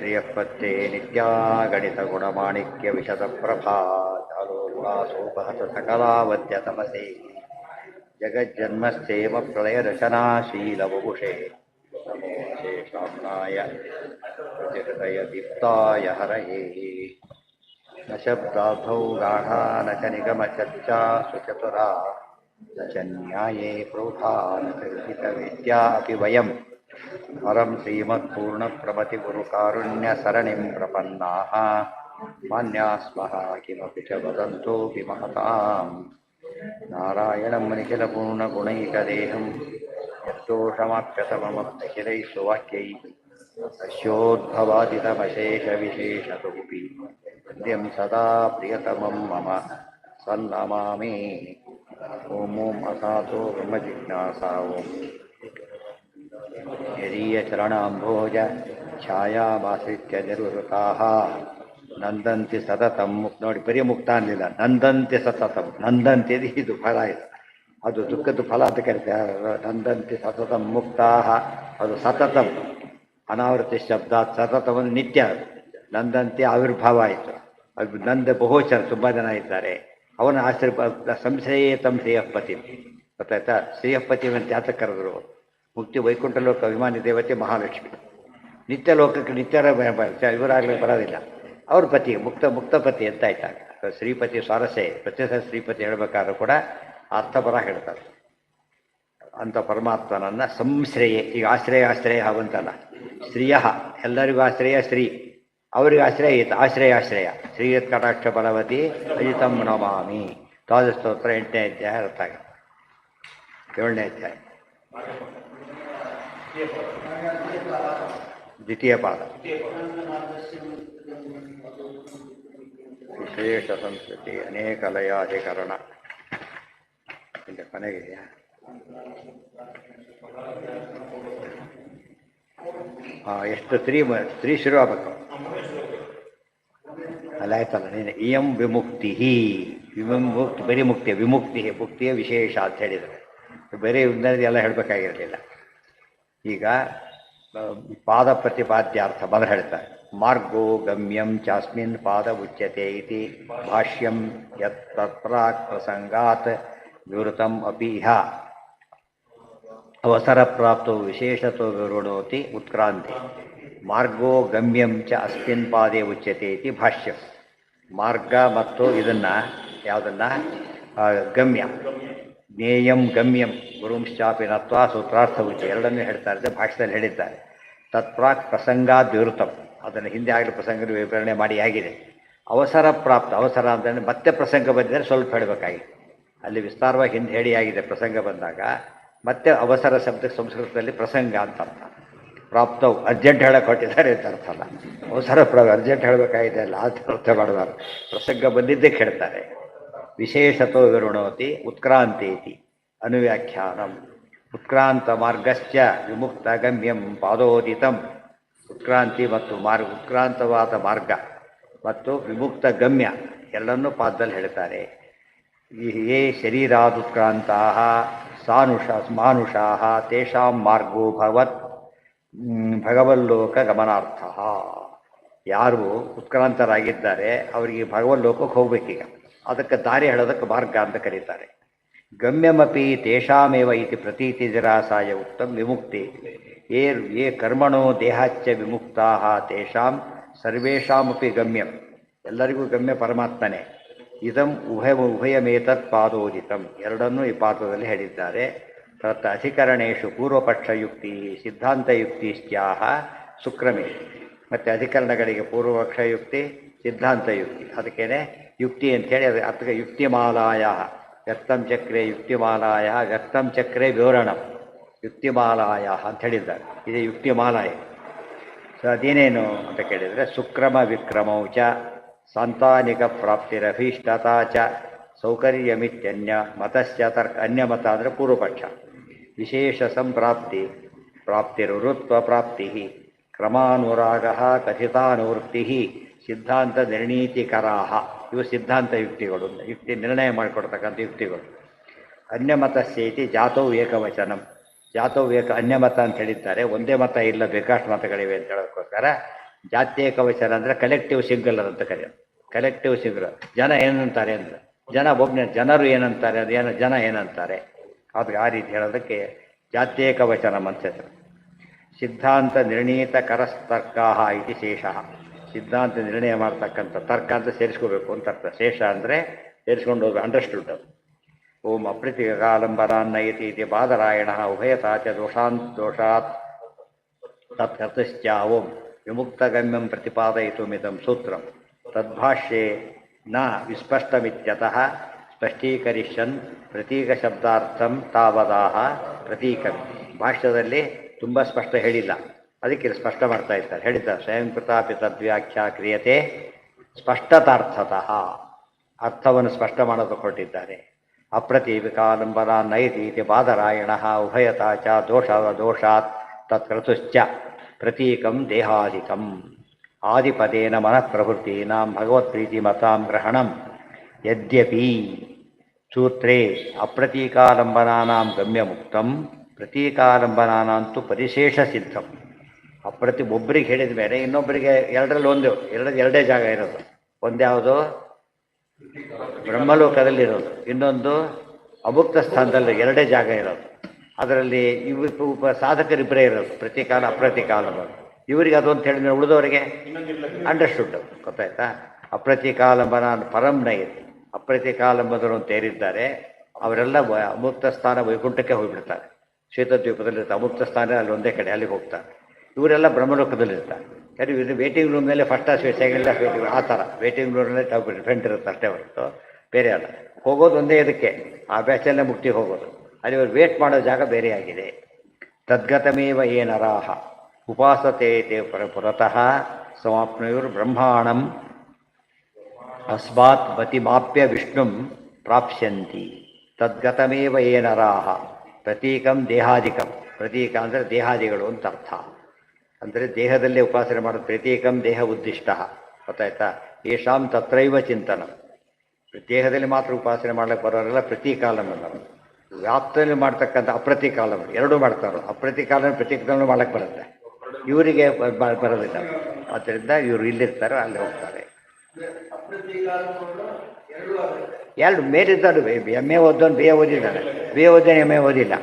ಶ್ರೀಯಪ್ಪತ್ತೆ ನಿತ್ಯಾ ಗಣಿತ ಗುಣಮಾಣಿಕ್ಯ ವಿಶದ ಪ್ರಭಾ ಚಾಲೋಲ್ಲಾಸೋಪಹತ ಸಕಲಾವದ್ಯ ತಮಸೆ ಜಗಜ್ಜನ್ಮಸ್ಥೇಮ ಪ್ರಳಯ ರಚನಾಶೀಲವಪುಷೇ ನಮೋ ಶೇಷಾಮ್ನಾಯ ಪ್ರತಿಹೃದಯ ದೀಪ್ತಾಯ ಹರಯೇ ನ ಶಬ್ದಾರ್ಥೌ ಗಾಢಾ ನ ಚ ನಿಗಮ ಚರ್ಚಾ ಸುಚತುರಾ ನ ಚ ನ್ಯಾಯೇ ಪ್ರೋಢಾ ನ ಕಲ್ಪಿತ ವಿದ್ಯಾ ಅಪಿ ವಯಂ ಪರಂ ಶ್ರೀಮತ್ಪೂರ್ಣಪ್ರಭತಿ ಗುರುಕಾರುಣ್ಯಸರಣಿಂ ಪ್ರಪನ್ನಾಃ ಮಾನ್ಯಾಸ್ಮಃ ಕಿಮಪಿ ಚ ವದಂತೋऽಪಿ ಮಹತಾಂ ನಾರಾಯಣಂ ನಿಖಿಲಪೂರ್ಣಗುಣೈಕದೇಹಂ ಯದ್ದೋಷಮಾಪ್ಯತಮಮಪ್ಯಖಿಲೈः ಸುವಾಕ್ಯೈः ತಸ್ಯೋದ್ಭವಾದಿತಮಶೇಷವಿಶೇಷತೋऽಪಿ वन्द्यं सदा प्रियतमं मम सन्नमामि ॐ असाधो ब्रह्मजिज्ञासा ॐ यदीयचरणाम्भोज छायामाश्रित्य निर्वृताः ನಂದಂತಿ ಸತತಂ ನೋಡಿ ಬರೀ ಮುಕ್ತ ಅನ್ನಲಿಲ್ಲ, ನಂದಂತಿ ಸತತಂ. ನಂದಂತಿ ಇದು ಫಲ, ಇದು ಅದು ದುಃಖದ ಫಲ ಅಂತ ಕರೀತಾರೆ. ನಂದಂತಿ ಸತತಂ ಮುಕ್ತಾಹ, ಅದು ಸತತಂ ಅನಾವೃತ್ತಿ ಶಬ್ದ. ಸತತವನ್ನು ನಿತ್ಯ, ನಂದಂತಿ ಆವಿರ್ಭಾವ ಆಯಿತು. ಅದು ನಂದ ಬಹುಚರ ತುಂಬ ಜನ ಇದ್ದಾರೆ. ಅವನ ಆಶ್ರಯ ಸಂಶ್ರಯೇತಂ ಶ್ರೀಯಪ್ಪತಿ ಗೊತ್ತಾಯ್ತಾ. ಶ್ರೀಯಪ್ಪತಿ ಅಂತ ಯಾತಕ್ಕೆ ಕರೆದ್ರು? ಮುಕ್ತಿ ವೈಕುಂಠ ಲೋಕ ಅಭಿಮಾನಿ ದೇವತೆ ಮಹಾಲಕ್ಷ್ಮಿ. ನಿತ್ಯ ಲೋಕಕ್ಕೆ ನಿತ್ಯರ ಇವರಾಗಲೇ ಬರೋದಿಲ್ಲ. ಅವ್ರ ಪತಿ ಮುಕ್ತಪತಿ ಅಂತ ಆಯ್ತಾಗ ಶ್ರೀಪತಿ ಸ್ವಾರಸ್ಯ. ಪ್ರತ್ಯೇಕ ಶ್ರೀಪತಿ ಹೇಳಬೇಕಾದ್ರೂ ಕೂಡ ಅರ್ಥಪರ ಹೇಳ್ತಾರೆ. ಅಂಥ ಪರಮಾತ್ಮನನ್ನು ಸಂಶ್ರಯೇ, ಈಗ ಆಶ್ರಯ ಅವಂತಲ್ಲ, ಶ್ರೀಯ ಎಲ್ಲರಿಗೂ ಆಶ್ರಯ ಶ್ರೀ, ಅವರಿಗೆ ಆಶ್ರಯ ಈತ ಆಶ್ರಯ. ಶ್ರೀಯತ್ ಕಟಾಕ್ಷ ಬಲವತಿ ಅಜಿತಂ ನಮಾಮಿ. ಸ್ತೋತ್ರ 8ನೇ ಅಧ್ಯಾಯ ಅರ್ಥ ಆಗ 7ನೇ ಅಧ್ಯಾಯ ದ್ವಿತೀಯ ಪಾದ. ವಿಶೇಷ ಸಂಸ್ಕೃತಿ ಅನೇಕ ಲಯಾಧಿಕರಣ. ಇಲ್ಲಿ ಕೊನೆಗಿದೆಯಾ? ಎಷ್ಟು ಸ್ತ್ರೀ ಶುರು ಆಗಬೇಕು ಅಲ್ಲ, ಆಯ್ತಲ್ಲ. ನೀನು ಇಯಂ ವಿಮುಕ್ತಿ, ವಿಮುಕ್ತಿ ಬರೀ ಮುಕ್ತಿ, ವಿಮುಕ್ತಿ ಮುಕ್ತಿಯ ವಿಶೇಷ ಅಂತ ಹೇಳಿದರೆ ಬರೀ ಎಲ್ಲ ಹೇಳಬೇಕಾಗಿರಲಿಲ್ಲ. ಈಗ ಪಾದ ಪ್ರತಿಪಾದ್ಯಾರ್ಥ ಮೊದಲು ಹೇಳ್ತಾರೆ. ಮಾರ್ಗೋ ಗಮ್ಯಂ ಚಾಸ್ಮಿನ್ ಪಾದ ಉಚ್ಯತೆ ಇತಿ ಭಾಷ್ಯಂ ಯತ್ ತತ್ರಾಕ್ ಪ್ರಸಂಗಾತ್ ವಿವೃತಂ ಅಪಿ ಇಹ ಅವಸರ ಪ್ರಾಪ್ತೋ ವಿಶೇಷತೋ ವಿವೃಣೋತಿ ಉತ್ಕ್ರಾಂತಿ. ಮಾರ್ಗೋ ಗಮ್ಯಂ ಚ ಅಸ್ಮಿನ್ ಪಾದೇ ಉಚ್ಯತೆ ಇತಿ ಭಾಷ್ಯಂ. ಮಾರ್ಗ ಮತ್ತು ಇದನ್ನು ಯಾವುದನ್ನು ಗಮ್ಯ, ಜ್ಞೇಯಂ ಗಮ್ಯಂ ಗುರುಂಶ್ಚಾಪಿ ನತ್ವಾ ಸೂತ್ರಾರ್ಥ ಉಚ್ಯ ಎರಡನ್ನೂ ಹೇಳ್ತಾ ಇದ್ದೆ. ಭಾಷ್ಯದಲ್ಲಿ ಹೇಳಿದ್ದಾರೆ. ತತ್ಪ್ರಾಕ್ ಪ್ರಸಂಗಾದ್ ವಿವೃತಂ, ಅದನ್ನು ಹಿಂದೆ ಆಗಲಿ ಪ್ರಸಂಗದ ವಿವರಣೆ ಮಾಡಿ ಆಗಿದೆ. ಅವಸರ ಪ್ರಾಪ್ತ, ಅವಸರ ಅಂತಂದರೆ ಮತ್ತೆ ಪ್ರಸಂಗ ಬಂದಿದ್ದರೆ ಸ್ವಲ್ಪ ಹೇಳಬೇಕಾಗಿದೆ. ಅಲ್ಲಿ ವಿಸ್ತಾರವಾಗಿ ಹಿಂದೆ ಹೇಳಿ ಆಗಿದೆ. ಪ್ರಸಂಗ ಬಂದಾಗ ಮತ್ತೆ ಅವಸರ ಶಬ್ದಕ್ಕೆ ಸಂಸ್ಕೃತದಲ್ಲಿ ಪ್ರಸಂಗ ಅಂತ ಅರ್ಥ. ಪ್ರಾಪ್ತವು ಅರ್ಜೆಂಟ್ ಹೇಳಕ್ಕೆ ಹೊಟ್ಟಿದ್ದಾರೆ ಅಂತ ಅರ್ಥ ಅಲ್ಲ. ಅವಸರ ಅರ್ಜೆಂಟ್ ಹೇಳಬೇಕಾಗಿದೆ ಅಲ್ಲ, ಅದು ಅರ್ಥ ಮಾಡಬಾರ್ದು. ಪ್ರಸಂಗ ಬಂದಿದ್ದೇ ಕೇಳ್ತಾರೆ. ವಿಶೇಷತೋ ವಿವೃಣೋತಿ ಉತ್ಕ್ರಾಂತಿ ಇತಿ ಅನುವ್ಯಾಖ್ಯಾನಂ. ಉತ್ಕ್ರಾಂತ ಮಾರ್ಗಶ್ಚ ವಿಮುಕ್ತ ಗಮ್ಯಂ ಪಾದೋದಿತಂ. ಉತ್ಕ್ರಾಂತಿ ಮತ್ತು ಉತ್ಕ್ರಾಂತವಾದ ಮಾರ್ಗ ಮತ್ತು ವಿಮುಕ್ತ ಗಮ್ಯ ಎರಡನ್ನೂ ಪಾದದಲ್ಲಿ ಹೇಳ್ತಾರೆ. ಯೇ ಶರೀರಾದುತ್ಕ್ರಾಂತಾ ಮಾನುಷಾ ತೇಷಾಂ ಮಾರ್ಗೋ ಭಗವಲ್ಲೋಕ ಗಮನಾರ್ಥ. ಯಾರು ಉತ್ಕ್ರಾಂತರಾಗಿದ್ದಾರೆ ಅವರಿಗೆ ಭಗವಲ್ಲೋಕಕ್ಕೆ ಹೋಗ್ಬೇಕೀಗ. ಅದಕ್ಕೆ ದಾರಿ ಹೇಳೋದಕ್ಕೆ ಮಾರ್ಗ ಅಂತ ಕರೀತಾರೆ. ಗಮ್ಯಮಪಿ ತೇಷಾಮೇವ ಇತಿ ಪ್ರತೀತಿ ನಿರಾಸಾಯ ಉಕ್ತಂ ವಿಮುಕ್ತಿ. ಯೇ ಕರ್ಮಣೋ ದೇಹಾಚ್ಚ ವಿಮುಕ್ತಾ ತೇಷಾಂ ಸರ್ವೇಷಾಮಪಿ ಗಮ್ಯಂ. ಎಲ್ಲರಿಗೂ ಗಮ್ಯ ಪರಮಾತ್ಮನೇ. ಇದಂ ಉಭಯಮೇತತ್ ಪಾದೋದಿತಂ. ಎರಡನ್ನೂ ಈ ಪಾದದಲ್ಲಿ ಹೇಳಿದ್ದಾರೆ. ತತ್ ಅಧಿಕರಣೇಶು ಪೂರ್ವಪಕ್ಷಯುಕ್ತಿ ಸಿದ್ಧಾಂತಯುಕ್ತಿಶ್ಚಾಹ ಸುಕ್ರಮೇ. ಮತ್ತು ಅಧಿಕರಣಗಳಿಗೆ ಪೂರ್ವಪಕ್ಷಯುಕ್ತಿ ಸಿದ್ಧಾಂತಯುಕ್ತಿ, ಅದಕ್ಕೇನೆ ಯುಕ್ತಿ ಅಂಥೇಳಿ ಅದು ಅದಕ್ಕೆ ಯುಕ್ತಿಮಾಲಾಯ ವ್ಯಕ್ತಂ ಚಕ್ರೆ ಯುಕ್ತಿಮಾಲಾಯ ವ್ಯಕ್ತಂ ಚಕ್ರೆ ವಿವರಣಂ ಯುಕ್ತಿಮಾಲಾಯ ಅಂತ ಹೇಳಿದ್ದಾರೆ. ಇದು ಯುಕ್ತಿಮಾಲಾಯ. ಸೊ ಅದೇನೇನು ಅಂತ ಕೇಳಿದರೆ ಸುಕ್ರಮ ವಿಕ್ರಮೌ ಚ ಸಾಂತಾನಿಕ ಪ್ರಾಪ್ತಿರಭೀಷ್ಟತಾ ಚ ಸೌಕರ್ಯಮಿತ್ಯನ್ಯ ಮತಸ್ಯ ತರ್ಕ. ಅನ್ಯಮತ ಅಂದರೆ ಪೂರ್ವಪಕ್ಷ. ವಿಶೇಷ ಸಂಪ್ರಾಪ್ತಿ ಪ್ರಾಪ್ತಿರುತ್ವ ಪ್ರಾಪ್ತಿ ಕ್ರಮಾನುರಾಗ ಕಥಿತಾನುವೃತ್ತಿ ಸಿದ್ಧಾಂತ ನಿರ್ಣೀತಿಕರಾಹ. ಇವು ಸಿದ್ಧಾಂತ ಯುಕ್ತಿಗಳು, ಯುಕ್ತಿ ನಿರ್ಣಯ ಮಾಡಿಕೊಡ್ತಕ್ಕಂಥ ಯುಕ್ತಿಗಳು. ಅನ್ಯಮತಸ್ಯೈತಿ ಜಾತೌ ಏಕವಚನಂ. ಜಾತೌ ಏಕ ಅನ್ಯಮತ ಅಂತ ಹೇಳಿದ್ದಾರೆ. ಒಂದೇ ಮತ ಇಲ್ಲ, ಬೇಕಾಷ್ಟು ಮತಗಳಿವೆ ಅಂತ ಹೇಳೋಕ್ಕೋಸ್ಕರ ಜಾತ್ಯ ಕವಚರ ಅಂದರೆ ಕಲೆಕ್ಟಿವ್ ಸಿಂಗಲರ್ ಅಂತ ಕರೆಯೋದು. Collective singular. ಜನ ಏನಂತಾರೆ ಅಂದರೆ ಜನ ಒಬ್ಬನೇ, ಜನರು ಏನಂತಾರೆ ಅದು ಏನು, ಜನ ಏನಂತಾರೆ ಅದು ಆ ರೀತಿ ಹೇಳೋದಕ್ಕೆ ಜಾತ್ಯೇಕ ವಚನಂ ಅಂತ ಹೆಸರು. ಸಿದ್ಧಾಂತ ನಿರ್ಣೀತ ಕರಸ್ತರ್ಕಾಹ ಇತಿ ಶೇಷ. ಸಿದ್ಧಾಂತ ನಿರ್ಣಯ ಮಾಡ್ತಕ್ಕಂಥ ತರ್ಕ ಅಂತ ಸೇರಿಸ್ಕೋಬೇಕು ಅಂತ ಅರ್ಥ. ಶೇಷ ಅಂದರೆ ಸೇರಿಸ್ಕೊಂಡು ಹೋಗಿ ಅಂಡರ್ಸ್ಟುಡ್ ಅದು. ಓಂ ಅಪ್ರತಿಕಾಲಂಬರಾನ್ನಯತಿ ಇತಿ ಬಾದರಾಯಣ ಉಭಯತಾ ಚ ದೋಷಾತ್ ತತ್ಕರ್ತಶ್ಚ ಓಂ ವಿಮುಕ್ತಗಮ್ಯಂ ಪ್ರತಿಪಾದಯಿತುಮಿದಂ ಸೂತ್ರಂ ತದ್ಭಾಷ್ಯೆ ನ ವಿಸ್ಪಷ್ಟಮಿತ್ಯತಃ ಸ್ಪಷ್ಟೀಕರಿಷ್ಯನ್ ಪ್ರತೀಕ ಶಬ್ದಾರ್ಥಂ ತಾವದಾಹ ಪ್ರತೀಕಂ. ಭಾಷ್ಯದಲ್ಲಿ ತುಂಬ ಸ್ಪಷ್ಟ ಹೇಳಿಲ್ಲ, ಅದಕ್ಕೆ ಸ್ಪಷ್ಟ ಮಾಡ್ತಾ ಇದ್ದಾರೆ. ಹೇಳಿದ್ದಾರೆ ಸ್ವಯಂಕೃತಾಪಿ ತದ್ವ್ಯಾಖ್ಯಾ ಕ್ರಿಯತೆ ಸ್ಪಷ್ಟತಾರ್ಥತಃ, ಅರ್ಥವನ್ನು ಸ್ಪಷ್ಟ ಮಾಡೋದು ಕೊಟ್ಟಿದ್ದಾರೆ. ಅಪ್ರತೀಕಾಲಂಬನ ನೈತಿ ಇತಿ ಬಾದರಾಯಣ ಉಭಯತಾ ಚ ದೋಷಾತ್ ತತ್ಕೃತುಶ್ಚ ಪ್ರತೀಕಂ ದೇಹಾದಿಕಂ ಆದಿಪದೇನ ಮನಃ ಪ್ರವೃತ್ತೀನಾಂ ಭಗವತ್ಪ್ರೀತಿಮತಾಂ ಗ್ರಹಣಂ ಯದ್ಯಪಿ ಸೂತ್ರೇ ಅಪ್ರತೀಕಾಲಂಬನಾನಾಂ ಗಮ್ಯಮುಕ್ತಂ ಪ್ರತೀಕಾಲಂಬನಾನಂತೂ ಪರಿಶೇಷ ಸಿದ್ಧಂ. ಒಬ್ಬರಿಗೆ ಹೇಳಿದ ಮೇಲೆ ಇನ್ನೊಬ್ಬರಿಗೆ ಎರಡರಲ್ಲಿ ಎರಡೇ ಜಾಗ ಇರೋದು. ಒಂದ್ಯಾವುದು ಬ್ರಹ್ಮಲೋಕದಲ್ಲಿರೋದು, ಇನ್ನೊಂದು ಅಮುಕ್ತ ಸ್ಥಾನದಲ್ಲಿ ಎರಡೇ ಜಾಗ ಇರೋದು. ಅದರಲ್ಲಿ ಸಾಧಕರಿಬ್ಬರೇ ಇರೋದು, ಪ್ರತಿಕಾಲ ಅಪ್ರತಿಕಾಲ. ಇವರಿಗೆ ಅದು ಅಂತ ಹೇಳಿದ್ರೆ ಉಳಿದವರಿಗೆ ಅಂಡರ್ಸ್ಟುಡ್, ಗೊತ್ತಾಯ್ತಾ? ಅಪ್ರತಿಕಾಲಂಬನ ಪರಂ ನಯತಿ, ಅಪ್ರತಿಕಾಲಂಬದರು ಅಂತ ಏರಿದ್ದಾರೆ ಅವರೆಲ್ಲ ಅಮುಕ್ತ ಸ್ಥಾನ ವೈಕುಂಠಕ್ಕೆ ಹೋಗಿಬಿಡ್ತಾರೆ. ಶ್ವೇತದ್ವೀಪದಲ್ಲಿರ್ತಾರೆ ಅಮುಕ್ತ ಸ್ಥಾನ, ಅಲ್ಲಿ ಒಂದೇ ಕಡೆ ಅಲ್ಲಿಗೆ ಹೋಗ್ತಾರೆ. ಇವರೆಲ್ಲ ಬ್ರಹ್ಮಲೋಕದಲ್ಲಿರ್ತಾರೆ. ಯಾರು ಇದು ವೇಟಿಂಗ್ ರೂಮ್ ಮೇಲೆ first class second class waiting ಆ ಥರ ವೇಟಿಂಗ್ ರೂಮ್ನಲ್ಲಿ ಫ್ರೆಂಟ್ ಇರುತ್ತೆ ಅಷ್ಟೇ ಹೊರತು ಬೇರೆ ಅಲ್ಲ. ಹೋಗೋದು ಒಂದೇ ಇದಕ್ಕೆ, ಆ ಬ್ಯಾಚಲ್ಲೇ ಮುಕ್ತಿಗೆ ಹೋಗೋದು. ಅಲ್ಲಿ ಇವರು ವೇಟ್ ಮಾಡೋ ಜಾಗ ಬೇರೆ ಆಗಿದೆ. ತದ್ಗತಮೇವ ಏನರಾಹ ಉಪಾಸತೆ ಪುರತಃ ಸಮಾಪ್ನುಯುರ್ ಬ್ರಹ್ಮಾಣಂ ಅಸ್ಮಾತ್ ಮತಿಮಾಪ್ಯ ವಿಷ್ಣುಂ ಪ್ರಾಪ್ಸ್ಯಂತಿ. ತದ್ಗತಮೇವ ಏನರಾಹ ಪ್ರತೀಕಂ ದೇಹಾದಿಕಂ. ಪ್ರತೀಕ ಅಂದರೆ ದೇಹಾದಿಗಳು ಅಂತ ಅರ್ಥ. ಅಂದರೆ ದೇಹದಲ್ಲೇ ಉಪಾಸನೆ ಮಾಡೋದು. ಪ್ರತೀಕಂ ದೇಹ ಉದ್ದಿಷ್ಟ, ಗೊತ್ತಾಯ್ತಾ? ಯೇಷಾಂ ತತ್ರೈವ ಚಿಂತನ. ದೇಹದಲ್ಲಿ ಮಾತ್ರ ಉಪಾಸನೆ ಮಾಡ್ಲಿಕ್ಕೆ ಬರೋರೆಲ್ಲ ಪ್ರತೀಕಾಲಂಬನರು. ವ್ಯಾಪ್ತದಲ್ಲಿ ಮಾಡ್ತಕ್ಕಂಥ ಅಪ್ರತಿಕಾಲಂ ಎರಡೂ ಮಾಡ್ತಾರೋ. ಅಪ್ರತಿಕಾಲ ಪ್ರತೀಕಾಲನೂ ಮಾಡಕ್ಕೆ ಬರುತ್ತೆ, ಇವರಿಗೆ ಬರೋದಿಲ್ಲ. ಆದ್ದರಿಂದ ಇವರು ಇಲ್ಲಿರ್ತಾರೆ, ಅಲ್ಲಿ ಹೋಗ್ತಾರೆ. ಎರಡು ಮೇಲಿದ್ದಾడు. ಎಮ್ ಎ ಓದೋನು ಬಿ ಎ ಓದಿದ್ದಾನೆ, ಬಿ ಎ ಓದಿನ ಎಮ್ ಎ ಓದಿಲ್ಲ.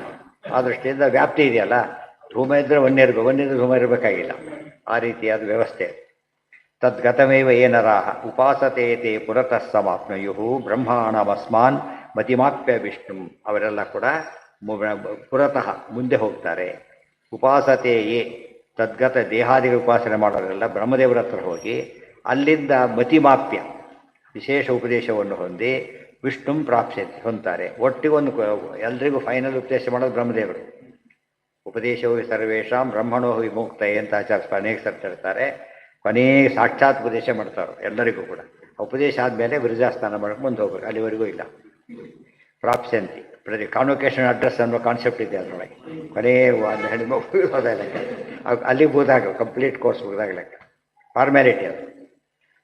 ಆ ದೃಷ್ಟಿಯಿಂದ ವ್ಯಾಪ್ತಿ ಇದೆಯಲ್ಲ, ಧೂಮ ಇದ್ದರೆ ಒಂದಿದ್ರೆ ಧೂಮ ಇರಬೇಕಾಗಿಲ್ಲ. ಆ ರೀತಿಯಾದ ವ್ಯವಸ್ಥೆ. ತದ್ಗತಮೇವ ಏನರಾಹ ಉಪಾಸತೇತೆ ಪುರತಃ ಸಮಾಪ್ನುಯು ಬ್ರಹ್ಮಾಣಮಸ್ಮಾನ್ ಮತಿಮಾಪ್ಯ ವಿಷ್ಣು. ಅವರೆಲ್ಲ ಕೂಡ ಪುರತಃ ಮುಂದೆ ಹೋಗ್ತಾರೆ. ಉಪಾಸತೆಯೇ ತದ್ಗತ ದೇಹಾದಿಗಳ ಉಪಾಸನೆ ಮಾಡೋರೆಲ್ಲ ಬ್ರಹ್ಮದೇವರ ಹತ್ರ ಹೋಗಿ ಅಲ್ಲಿಂದ ಮತಿಮಾಪ್ಯ ವಿಶೇಷ ಉಪದೇಶವನ್ನು ಹೊಂದಿ ವಿಷ್ಣು ಪ್ರಾಪ್ಸ್ಯತೆ ಹೊಂತಾರೆ. ಒಟ್ಟಿಗೊಂದು ಎಲ್ರಿಗೂ ಫೈನಲ್ ಉಪದೇಶ ಮಾಡೋದು ಬ್ರಹ್ಮದೇವರು. ಉಪದೇಶವು ಸರ್ವೇಷಾಂ ಬ್ರಹ್ಮಣೋ ವಿಮುಕ್ತಯೇ ಅಂತ ಆಚಾರ್ಯ ಅನೇಕ ಸರ್ತಿ ಹೇಳ್ತಾರೆ. ಕೊನೆಗೆ ಸಾಕ್ಷಾತ್ ಉಪದೇಶ ಮಾಡ್ತಾರೆ ಎಲ್ಲರಿಗೂ ಕೂಡ. ಉಪದೇಶ ಆದಮೇಲೆ ವಿರಜಾಸ್ಥಾನ ಮಾಡೋಕ್ಕೆ ಮುಂದೆ ಹೋಗ್ಬೇಕು, ಅಲ್ಲಿವರೆಗೂ ಇಲ್ಲ. ಪ್ರಾಪ್ಸ್ಯಂತಿ ಕಾನ್ವೊಕೇಶನ್ ಅಡ್ರೆಸ್ ಅನ್ನೋ ಕಾನ್ಸೆಪ್ಟ್ ಇದೆ ಅದರೊಳಗೆ. ಕೊನೆಯ ಒಂದು ಹೆಣ್ಮಗು ಲೆಕ್ಕ, ಅಲ್ಲಿಗೆ ಹೋದಾಗ ಕಂಪ್ಲೀಟ್ ಕೋರ್ಸ್ ಮುಗಿದಾಗ ಲೆಕ್ಕ. ಫಾರ್ಮ್ಯಾಲಿಟಿ ಅದು.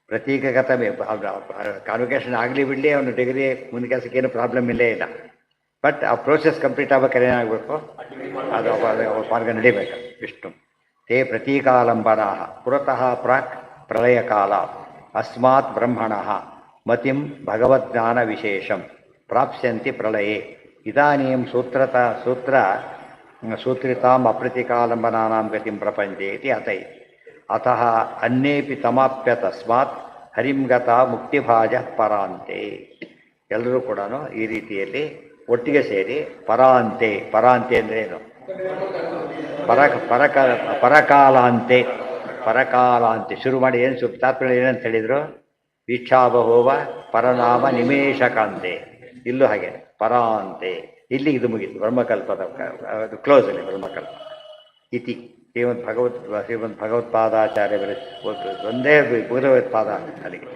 ಪ್ರತೀಕಗತ ಕಾನ್ವೊಕೇಶನ್ ಆಗಲಿ ಬಿಡಲಿ, ಅವನು ಡಿಗ್ರಿ ಮುಂದೆ ಕೆಲಸಕ್ಕೆ ಏನು ಪ್ರಾಬ್ಲಮ್ ಇಲ್ಲೇ ಇಲ್ಲ. ಬಟ್ ಆ ಪ್ರೋಸೆಸ್ ಕಂಪ್ಲೀಟ್ ಆಗ್ಬೇಕಾದ್ರೆ ಏನಾಗಬೇಕು, ಅದು ಮಾರ್ಗ ನಡಿಬೇಕು. ವಿಷ್ಣು ತೇ ಪ್ರತೀಕಾಲಂಬನಾ ಪುರತಃ ಪ್ರಾಕ್ ಪ್ರಳಯ ಕಾಲ ಅಸ್ಮಾತ್ ಬ್ರಹ್ಮಣ ಮತಿಂ ಭಗವಜ್ಞಾನ ವಿಶೇಷಂ ಪ್ರಾಪ್ಸ್ಯಂತಿ ಪ್ರಳಯೇ. ಇದಾನೀಂ ಸೂತ್ರಿತಾಂ ಅಪ್ರತಿಕಾಲಂಬನಾನಾಂ ಗತಿಂ ಪ್ರಪಂಚೇ ಇತಿ ಅತೈ. ಅತಃ ಅನ್ಯೇಪಿ ತಮಾಪ್ಯ ತಸ್ಮಾತ್ ಹರಿಂಗತ ಮುಕ್ತಿಭಾಜ ಪರಾಂತೆ. ಎಲ್ಲರೂ ಕೂಡ ಈ ರೀತಿಯಲ್ಲಿ ಒಟ್ಟಿಗೆ ಸೇರಿ ಪರಾಂತೆ. ಪರಾಂತೆ ಅಂದರೆ ಏನು? ಪರಕಾಲಾಂತೆ. ಪರಕಾಲಾಂತೆ ಶುರು ಮಾಡಿ ಏನು ತಾತ್ಪರ್ಯ ಏನಂತ ಹೇಳಿದರು? ವೀಕ್ಷಾಬಹೋವ ಪರನಾಮ ನಿಮೇಶಕಾಂತೆ. ಇಲ್ಲೂ ಹಾಗೆ ಪರಾಂತೆ. ಇಲ್ಲಿ ಇದು ಮುಗೀತು ಬ್ರಹ್ಮಕಲ್ಪದ ಕ್ಲೋಸ್ ಅಲ್ಲಿ ಬ್ರಹ್ಮಕಲ್ಪ ಇತಿ. ಶ್ರೀಮದ್ ಭಗವತ್ಪಾದಾಚಾರ್ಯ ಒಂದೇ ಭಗವತ್ಪಾದ ಅಲ್ಲಿಗೆ.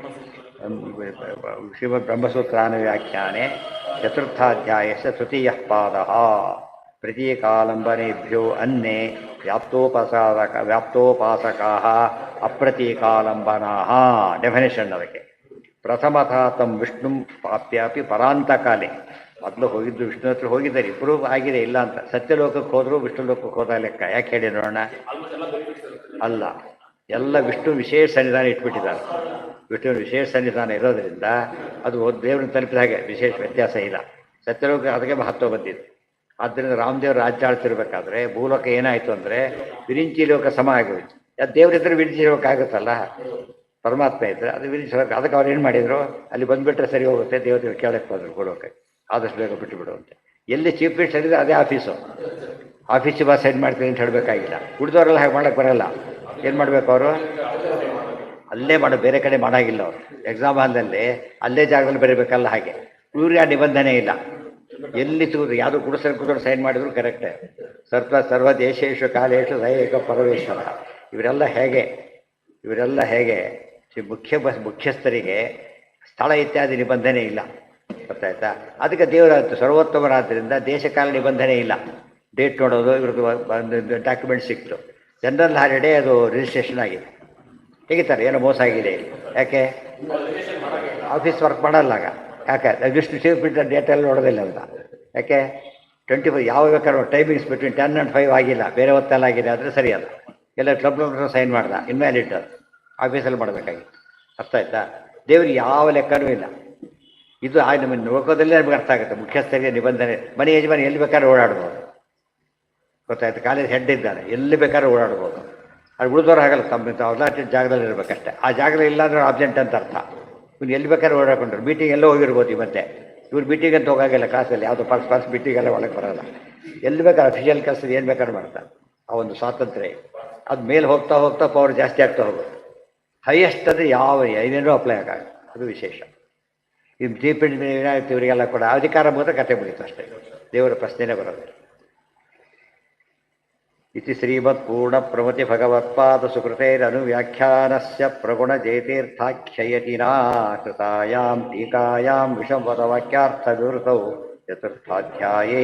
ಶ್ರೀಮದ್ ಬ್ರಹ್ಮಸೂತ್ರಾನುವ್ಯಾಖ್ಯಾನೆ ಚತುರ್ಥಾಧ್ಯಾಯಸ್ಯ ತೃತೀಯಃ ಪಾದಃ. ಪ್ರತೀಕಾಲಂಬನೇಭ್ಯೋ ಅನ್ಯೇ ವ್ಯಾಪ್ತೋಪಾಸಕಾಃ ಅಪ್ರತೀಕಾಲಂಬನಾಃ. ಡೆಫಿನೇಷನ್ ಅದಕ್ಕೆ. ಪ್ರಥಮತಃ ತಂ ವಿಷ್ಣು ಪ್ರಾಪ್ಯಾಪಿ ಪರಾಂತಕಾಲೆ. ಮೊದಲು ಹೋಗಿದ್ದು ವಿಷ್ಣು ಹತ್ರ ಹೋಗಿದ್ದಾರೆ, ಇಬ್ಬರೂ ಆಗಿದೆ ಇಲ್ಲ ಅಂತ. ಸತ್ಯಲೋಕಕ್ಕೆ ಹೋದರೂ ವಿಷ್ಣು ಲೋಕಕ್ಕೆ ಹೋದ ಲೆಕ್ಕ. ಯಾಕೆ ಹೇಳಿ ನೋಡೋಣ? ಅಲ್ಲ, ಎಲ್ಲ ವಿಷ್ಣು ವಿಶೇಷ ಸನ್ನಿಧಾನ ಇಟ್ಬಿಟ್ಟಿದ್ದಾರೆ. ವಿಷ್ಣು ವಿಶೇಷ ಸನ್ನಿಧಾನ ಇರೋದರಿಂದ ಅದು ದೇವ್ರನ್ನ ತಲುಪಿದ ಹಾಗೆ ವಿಶೇಷ ವ್ಯತ್ಯಾಸ ಇಲ್ಲ. ಸತ್ಯಲೋಕ ಅದಕ್ಕೆ ಮಹತ್ವ ಬಂದಿದೆ. ಆದ್ದರಿಂದ ರಾಮದೇವರು ರಾಜ್ಯ ಆಳ್ತಿರ್ಬೇಕಾದ್ರೆ ಭೂಲೋಕ ಏನಾಯಿತು ಅಂದರೆ ವಿರಿಂಚಿ ಲೋಕ ಸಮ ಆಗೋಯ್ತು. ಅದು ದೇವರಿದ್ರೆ ವಿರಿಂಚಿ ಲೋಕ ಆಗುತ್ತಲ್ಲ, ಪರಮಾತ್ಮ ಇದ್ದರೆ ಅದು ವಿರಿಂಚಿ ಲೋಕ. ಅದಕ್ಕೆ ಅವ್ರು ಏನು ಮಾಡಿದರು, ಅಲ್ಲಿ ಬಂದುಬಿಟ್ರೆ ಸರಿ ಹೋಗುತ್ತೆ, ದೇವರ ಕೇಳಕ್ಕೆ ಹೋದ್ರು ಭೂಲೋಕಕ್ಕೆ, ಆದಷ್ಟು ಬೇಗ ಬಿಟ್ಟು ಬಿಡುವಂತೆ. ಎಲ್ಲಿ ಚೀಫ್ ಮಿನಿಸ್ಟರ್ ಇದ್ದರೆ ಅದೇ ಆಫೀಸು, ಆಫೀಸಿಗೆ ಬಾ ಸೈನ್ ಮಾಡ್ತೀನಿ ಅಂತ ಹೇಳಬೇಕಾಗಿಲ್ಲ. ಉಳಿದವರೆಲ್ಲ ಹಾಗೆ ಮಾಡೋಕ್ಕೆ ಬರೋಲ್ಲ. ಏನು ಮಾಡಬೇಕು ಅವರು, ಅಲ್ಲೇ ಮಾಡೋ, ಬೇರೆ ಕಡೆ ಮಾಡೋಂಗಿಲ್ಲ ಅವರು. ಎಕ್ಸಾಮ್ ಹಾಲ್ನಲ್ಲಿ ಅಲ್ಲೇ ಜಾಗದಲ್ಲಿ ಬರೀಬೇಕಲ್ಲ, ಹಾಗೆ ಇವ್ರಿಗೆ ಆ ನಿಬಂಧನೆ ಇಲ್ಲ. ಎಲ್ಲಿ ತೂರು ಯಾವುದು ಕುಡಿಸಲು ಕೂತ್ಕೊಂಡು ಸೈನ್ ಮಾಡಿದ್ರು ಕರೆಕ್ಟೇ. ಸರ್ವ ದೇಶೇಶು ಕಾಲೇಶು ದೈಹಿಕ ಪರಮೇಶ್ವರ. ಇವರೆಲ್ಲ ಹೇಗೆ ಮುಖ್ಯಸ್ಥರಿಗೆ ಸ್ಥಳ ಇತ್ಯಾದಿ ನಿಬಂಧನೆ ಇಲ್ಲ, ಗೊತ್ತಾಯ್ತಾ? ಅದಕ್ಕೆ ದೇವರ ಸರ್ವೋತ್ತಮರಾದ್ದರಿಂದ ದೇಶಕಾಲ ನಿಬಂಧನೆ ಇಲ್ಲ. ಡೇಟ್ ನೋಡೋದು, ಇವ್ರದ್ದು ಡಾಕ್ಯುಮೆಂಟ್ ಸಿಕ್ತು, ಜನರಲ್ ಹಾಲಿಡೇ ಅದು ರಿಜಿಸ್ಟ್ರೇಷನ್ ಆಗಿದೆ. ಹೇಗಿದ್ದಾರೆ, ಏನೋ ಮೋಸ ಆಗಿದೆ ಇಲ್ಲಿ. ಯಾಕೆ ಆಫೀಸ್ ವರ್ಕ್ ಮಾಡಲ್ಲ ಆಗ? ಯಾಕೆ ಇಷ್ಟು ಚೀಫ್ ಮಿನಿಸ್ಟರ್ ಡೇಟ್ ಎಲ್ಲ ನೋಡೋದಿಲ್ಲ ಅಂತ. ಯಾಕೆ 24 ಯಾವ ಬೇಕಾದ್ರೂ ಟೈಮಿಂಗ್ಸ್ ಬಿಟ್ವೀನ್ 10 and 5 ಆಗಿಲ್ಲ, ಬೇರೆ ಹೊತ್ತೆಲ್ಲ ಆಗಿದೆ ಆದರೆ ಸರಿ ಅಲ್ಲ. ಎಲ್ಲ ಕ್ಲಬ್ ಸೈನ್ ಮಾಡ್ದ, ಇನ್ವ್ಯಾಲಿಡ್ ಅದು ಆಫೀಸಲ್ಲಿ ಮಾಡಬೇಕಾಗಿತ್ತು. ಅರ್ಥ ಆಯ್ತಾ? ದೇವ್ರಿಗೆ ಯಾವ ಲೆಕ್ಕನೂ ಇಲ್ಲ. ಇದು ನಮ್ಮ ಲೋಕದಲ್ಲೇ ನಮಗೆ ಅರ್ಥ ಆಗುತ್ತೆ. ಮುಖ್ಯಸ್ಥರಿಗೆ ನಿಬಂಧನೆ, ಮನೆ ಯಜಮಾನಿ ಎಲ್ಲಿ ಬೇಕಾದ್ರೂ ಓಡಾಡ್ಬೋದು, ಗೊತ್ತಾಯ್ತು? ಕಾಲೇಜ್ ಹೆಡ್ ಇದ್ದಾನೆ, ಎಲ್ಲಿ ಬೇಕಾದ್ರೂ ಓಡಾಡ್ಬೋದು. ಅದು ಉಳಿದವ್ರು ಆಗಲ್ಲ, ತಮ್ಮ ಅಲಾಟೆಡ್ ಜಾಗದಲ್ಲಿ ಇರಬೇಕಷ್ಟೇ. ಆ ಜಾಗದಲ್ಲಿ ಇಲ್ಲಾಂದ್ರೆ ಆಬ್ಸೆಂಟ್ ಅಂತ ಅರ್ಥ. ಇವ್ನು ಎಲ್ಲಿ ಬೇಕಾದ್ರೂ ಓಡಾಡ್ಕೊಂಡ್ರು, ಮೀಟಿಂಗ್ ಎಲ್ಲೋ ಹೋಗಿರ್ಬೋದು. ಈ ಮತ್ತೆ ಇವ್ರು ಮೀಟಿಂಗ್ ಅಂತ ಹೋಗಾಗಿಲ್ಲ, ಕ್ಲಾಸಲ್ಲಿ ಯಾವುದೋ ಪರ್ಸ್ ಮೀಟಿಂಗೆಲ್ಲ ಒಳಗೆ ಬರೋಲ್ಲ. ಎಲ್ಲಿ ಬೇಕಾದ್ರೆ ಅಫಿಷಿಯಲ್ ಕೆಲಸದ ಏನು ಬೇಕಾದ್ರೂ ಮಾಡ್ತಾರೆ. ಆ ಒಂದು ಸ್ವಾತಂತ್ರ್ಯ ಅದು ಮೇಲೆ ಹೋಗ್ತಾ ಪವರ್ ಜಾಸ್ತಿ ಆಗ್ತಾ ಹೋಗುತ್ತೆ. ಹೈಯೆಸ್ಟ್ ಅಂದರೆ ಏನೇನೋ ಅಪ್ಲೈ ಆಗ, ಅದು ವಿಶೇಷ. ಈ ಚೀಫ್ ಏನಾಗುತ್ತೆ ಇವರಿಗೆಲ್ಲ ಕೂಡ ಅಧಿಕಾರ ಮುಗಿದ ಕತೆ ಮುಗಿತು ಅಷ್ಟೇ, ದೇವರ ಪ್ರಶ್ನೆನೇ ಬರೋದು. ಇತಿ ಶ್ರೀಮತ್ಪೂರ್ಣ ಪ್ರಮತಿ ಭಗವತ್ಪಾದ ಸುಕೃತೈರನುವ್ಯಾಖ್ಯಾನಸ್ಯ ಪ್ರಗುಣ ಜಯತೀರ್ಥಾಖ್ಯಯತಿನಾ ಕೃತಾಯಾಂ ಟೀಕಾಯಾಂ ವಿಷಮಪದವಾಕ್ಯಾರ್ಥ ವಿವೃತೌ ಚತುರ್ಥಾಧ್ಯಾಯೇ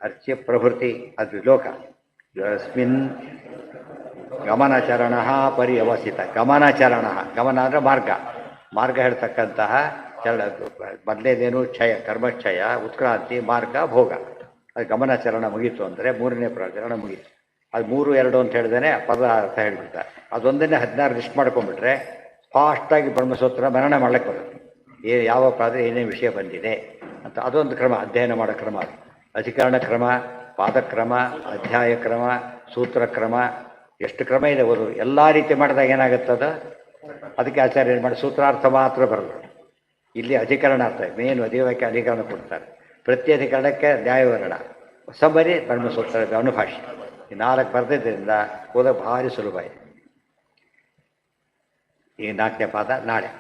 ಅರ್ಚ್ಯ ಪ್ರಭೃತಿ ಅದ್ವಿಲೋಕ ಯಸ್ಮಿನ್ ಗಮನಚರಣ ಪರ್ಯವಸಿತ. ಗಮನ ಅಂದರೆ ಮಾರ್ಗ ಹೇಳ್ತಕ್ಕಂತಹ ಚರಣ. ಮೊದಲೇದೇನು ಕ್ಷಯ, ಕರ್ಮಕ್ಷಯ, ಉತ್ಕ್ರಾಂತಿ, ಮಾರ್ಗ, ಭೋಗ. ಅದು ಗಮನಚರಣ ಮುಗೀತು ಅಂದರೆ 3ನೇ ಪ್ರಚರಣ ಮುಗೀತು. ಅದು 3, 2 ಅಂತ ಹೇಳಿದೇನೆ ಪದ ಅರ್ಥ ಹೇಳ್ಬಿಡ್ತಾರೆ. ಅದೊಂದನ್ನೇ 16 ಲಿಸ್ಟ್ ಮಾಡ್ಕೊಂಡ್ಬಿಟ್ರೆ ಫಾಸ್ಟಾಗಿ ಬ್ರಹ್ಮಸೂತ್ರ ಮರಣ ಮಾಡ್ಲಿಕ್ಕೆ ಬರುತ್ತೆ. ಯಾವ ಪಾದ ಏನೇನು ವಿಷಯ ಬಂದಿದೆ ಅಂತ ಅದೊಂದು ಕ್ರಮ, ಅಧ್ಯಯನ ಮಾಡೋ ಕ್ರಮ. ಅದು ಅಧಿಕರಣ ಕ್ರಮ, ಪಾದಕ್ರಮ, ಅಧ್ಯಾಯ ಕ್ರಮ, ಸೂತ್ರ ಕ್ರಮ, ಎಷ್ಟು ಕ್ರಮ ಇದೆ ಓದು. ಎಲ್ಲ ರೀತಿ ಮಾಡಿದಾಗ ಏನಾಗುತ್ತದ, ಅದಕ್ಕೆ ಆಚಾರ್ಯ ಏನು ಮಾಡಿ ಸೂತ್ರಾರ್ಥ ಮಾತ್ರ ಬರಲ್ಲ. ಇಲ್ಲಿ ಅಧಿಕರಣ ಅರ್ಥ, ಮೇನು ಅಧಿವಾಕ್ಯ ಅಧಿಕರಣ ಕೊಡ್ತಾರೆ. ಪ್ರತಿ ಅಧಿಕರಣಕ್ಕೆ ನ್ಯಾಯವರ್ಣ, ಸಮರಿ, ಬ್ರಹ್ಮಸೂತ್ರ, ಅನುಭಾಷೆ. ಈ 4 ಬರೆದಿದ್ದರಿಂದ ಓದೋಕೆ ಭಾರಿ ಸುಲಭ ಇದೆ. ಈ 4ನೇ ಪಾದ ನಾಳೆ.